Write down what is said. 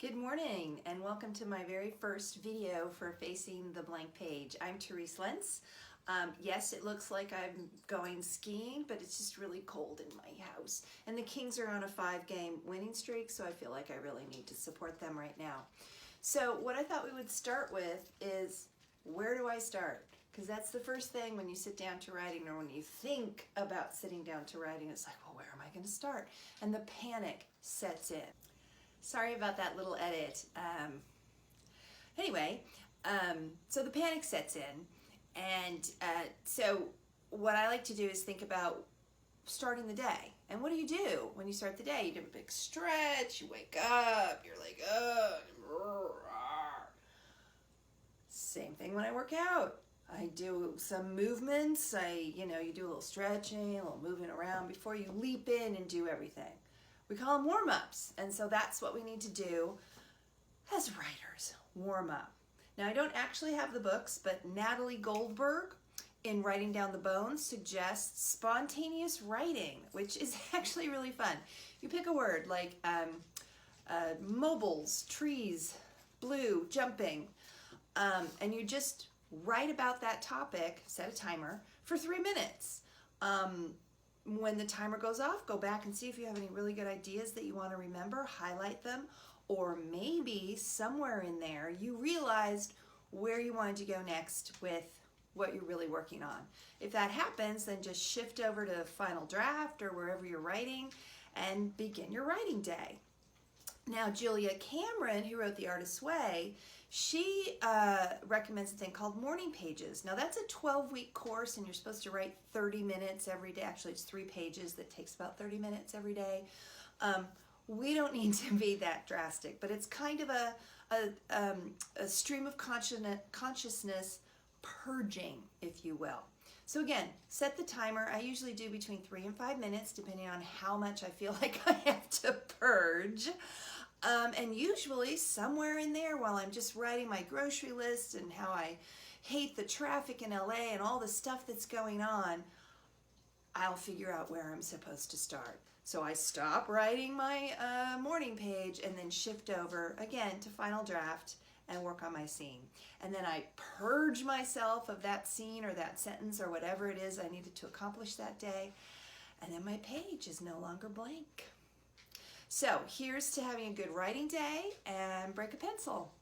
Good morning and welcome to my very first video for Facing the Blank Page. I'm Therese Lentz. Yes, it looks like I'm going skiing, but it's just really cold in my house. And the Kings are on a 5-game winning streak, so I feel like I really need to support them right now. So what I thought we would start with is, where do I start? Because that's the first thing when you sit down to writing, or when you think about sitting down to writing, it's like, well, where am I going to start? And the panic sets in. Sorry about that little edit. So the panic sets in, and so what I like to do is think about starting the day. And what do you do when you start the day? You do a big stretch, you wake up, you're like, oh. Same thing when I work out. I do some movements, you do a little stretching, a little moving around before you leap in and do everything. We call them warm-ups, and so that's what we need to do as writers, warm up. Now, I don't actually have the books, but Natalie Goldberg in Writing Down the Bones suggests spontaneous writing, which is actually really fun. You pick a word like mobiles, trees, blue, jumping, and you just write about that topic, set a timer, for 3 minutes. When the timer goes off, go back and see if you have any really good ideas that you want to remember, highlight them, or maybe somewhere in there you realized where you wanted to go next with what you're really working on. If that happens, then just shift over to final draft or wherever you're writing and begin your writing day. Now, Julia Cameron, who wrote The Artist's Way, she recommends a thing called morning pages. Now, that's a 12-week course, and you're supposed to write 30 minutes every day. Actually, it's 3 pages that takes about 30 minutes every day. We don't need to be that drastic, but it's kind of a stream of consciousness purging, if you will. So again, set the timer. I usually do between 3 and 5 minutes, depending on how much I feel like I have to purge. And usually somewhere in there, while I'm just writing my grocery list and how I hate the traffic in LA and all the stuff that's going on, I'll figure out where I'm supposed to start. So I stop writing my morning page and then shift over again to final draft and work on my scene. And then I purge myself of that scene or that sentence or whatever it is I needed to accomplish that day. And then my page is no longer blank. So here's to having a good writing day, and break a pencil.